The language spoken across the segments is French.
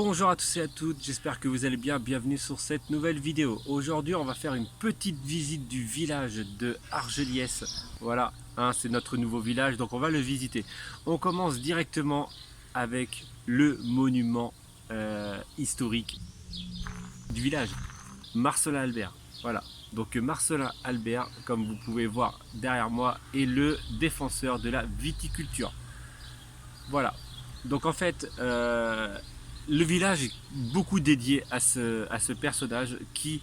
Bonjour à tous et à toutes, j'espère que vous allez bien, bienvenue sur cette nouvelle vidéo. Aujourd'hui on va faire une petite visite du village de Argeliès. Voilà, c'est notre nouveau village, donc on va le visiter. On commence directement avec le monument historique du village, Marcellin Albert. Voilà, donc Marcellin Albert, comme vous pouvez voir derrière moi, est le défenseur de la viticulture. Voilà, donc en fait... le village est beaucoup dédié à ce personnage qui,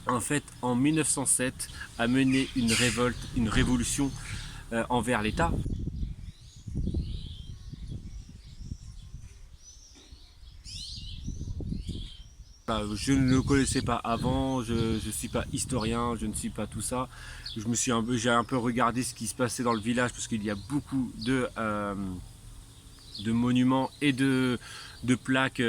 en fait, en 1907, a mené une révolte, une révolution envers l'État. Je ne le connaissais pas avant, je ne suis pas historien, je ne suis pas tout ça. J'ai un peu regardé ce qui se passait dans le village parce qu'il y a beaucoup de monuments et de plaques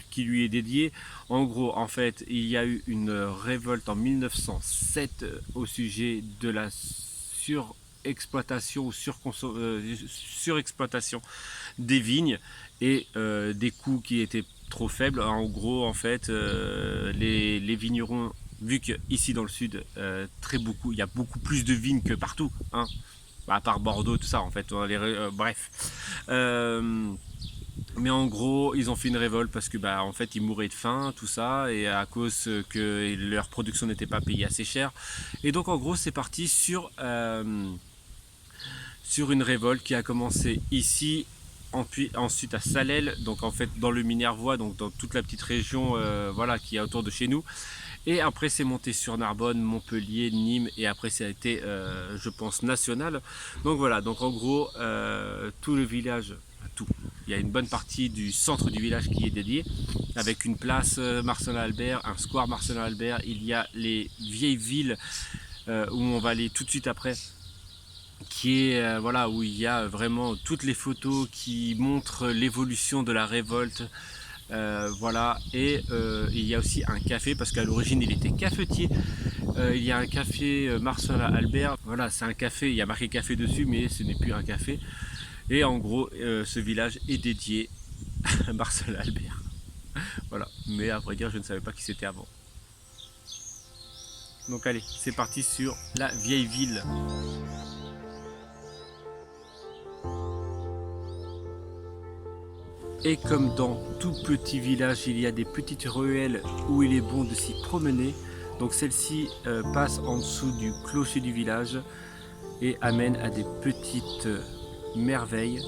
qui lui est dédiée. En gros, en fait, il y a eu une révolte en 1907 au sujet de la surexploitation ou surexploitation des vignes et des coûts qui étaient trop faibles. En gros, en fait, les vignerons, vu qu'ici dans le sud, il y a beaucoup plus de vignes que partout, hein, à part Bordeaux, tout ça, en fait, bref. Mais en gros, ils ont fait une révolte parce que, en fait, ils mouraient de faim, tout ça, et à cause que leur production n'était pas payée assez cher. Et donc, en gros, c'est parti sur une révolte qui a commencé ici, ensuite à Salelles, donc en fait dans le Minervois, donc dans toute la petite région, voilà, qui est autour de chez nous. Et après c'est monté sur Narbonne, Montpellier, Nîmes, et après ça a été je pense national. Donc voilà, donc en gros tout le village, il y a une bonne partie du centre du village qui est dédié, avec une place Marcellin Albert, un square Marcellin Albert. Il y a les vieilles villes où on va aller tout de suite après, qui est voilà, où il y a vraiment toutes les photos qui montrent l'évolution de la révolte. Voilà, et il y a aussi un café parce qu'à l'origine il était cafetier. Il y a un café Marcellin Albert. Voilà, c'est un café, il y a marqué café dessus, mais ce n'est plus un café. Et en gros, ce village est dédié à Marcellin Albert. Voilà, mais à vrai dire, je ne savais pas qui c'était avant. Donc allez, c'est parti sur la vieille ville. Et comme dans tout petit village, il y a des petites ruelles où il est bon de s'y promener. Donc celle-ci passe en dessous du clocher du village et amène à des petites merveilles.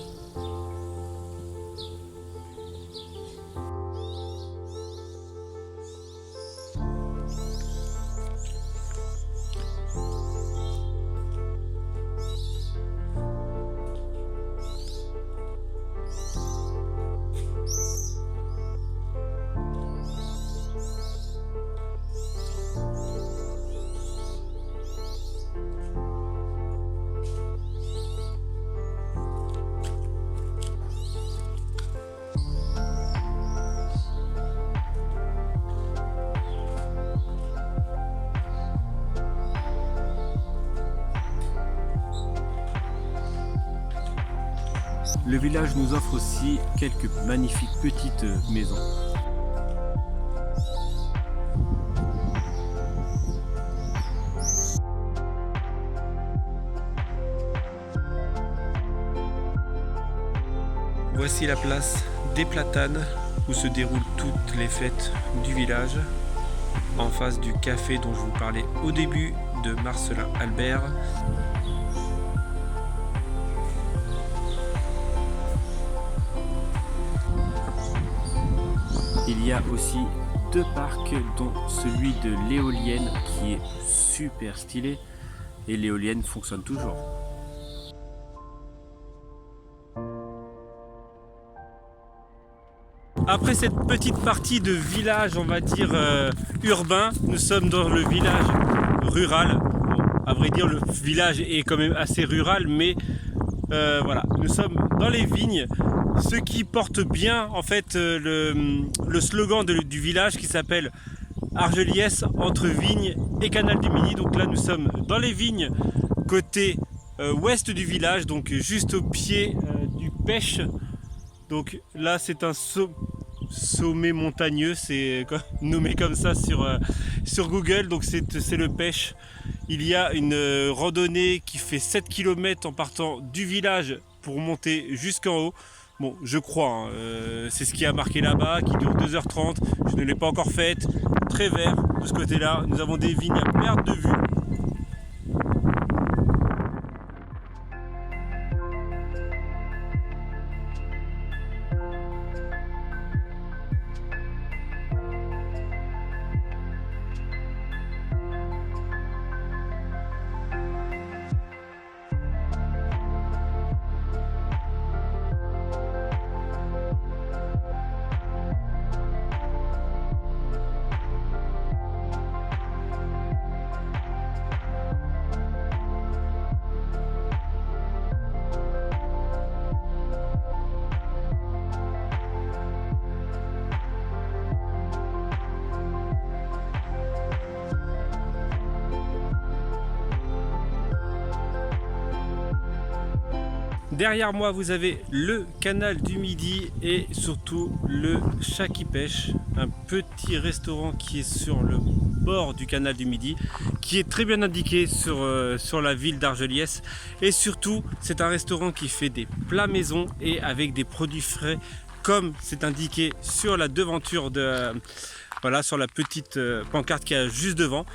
Le village nous offre aussi quelques magnifiques petites maisons. Voici la place des Platanes où se déroulent toutes les fêtes du village, en face du café dont je vous parlais au début de Marcellin Albert. Il y a aussi deux parcs, dont celui de l'éolienne qui est super stylé, et l'éolienne fonctionne toujours. Après cette petite partie de village, on va dire urbain, nous sommes dans le village rural. Bon, à vrai dire, le village est quand même assez rural, mais voilà, nous sommes dans les vignes, ce qui porte bien en fait le slogan du village qui s'appelle Argeliès entre vignes et canal du Midi. Donc là nous sommes dans les vignes côté ouest du village, donc juste au pied du Pêche. Donc là c'est sommet montagneux, c'est nommé comme ça sur Google, donc c'est le Pech. Il y a une randonnée qui fait 7 km en partant du village pour monter jusqu'en haut. Bon, je crois, hein, c'est ce qui a marqué là-bas, qui dure 2h30, je ne l'ai pas encore faite. Très vert de ce côté-là, nous avons des vignes à perte de vue. Derrière moi, vous avez le canal du Midi et surtout le Chat qui pêche, un petit restaurant qui est sur le bord du canal du Midi, qui est très bien indiqué sur la ville d'Argelliès. Et surtout, c'est un restaurant qui fait des plats maison et avec des produits frais, comme c'est indiqué sur la devanture voilà, sur la petite pancarte qu'il y a juste devant.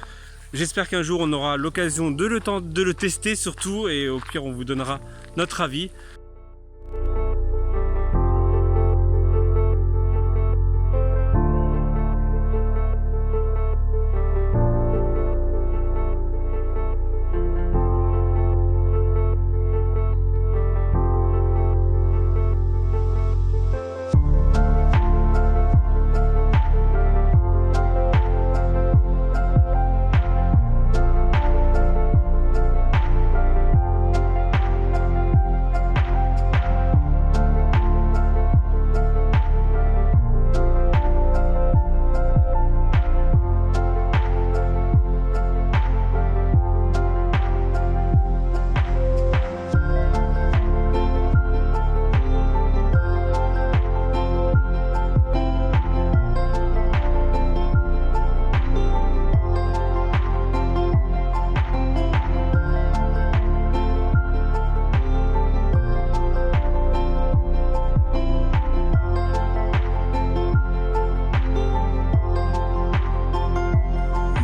J'espère qu'un jour on aura l'occasion de le tester surtout, et au pire on vous donnera notre avis.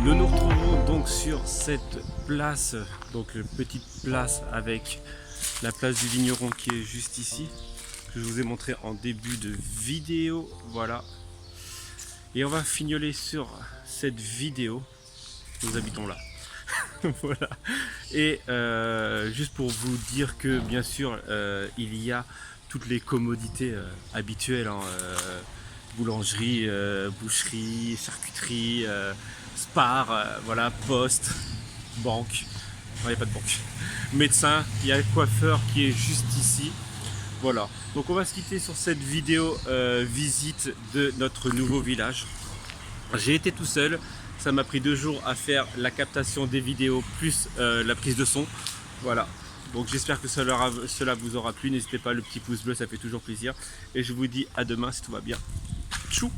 Nous retrouvons donc sur cette place, donc une petite place avec la place du vigneron qui est juste ici, que je vous ai montré en début de vidéo, voilà. Et on va fignoler sur cette vidéo, nous habitons là. Voilà. Et juste pour vous dire que bien sûr il y a toutes les commodités habituelles, hein, boulangerie, boucherie, charcuterie, Spar, voilà, poste, banque, non il n'y a pas de banque, médecin, il y a le coiffeur qui est juste ici, voilà. Donc on va se quitter sur cette vidéo visite de notre nouveau village. J'ai été tout seul, ça m'a pris 2 jours à faire la captation des vidéos plus la prise de son, voilà. Donc j'espère que cela vous aura plu, n'hésitez pas, le petit pouce bleu, ça fait toujours plaisir. Et je vous dis à demain si tout va bien. Tchou!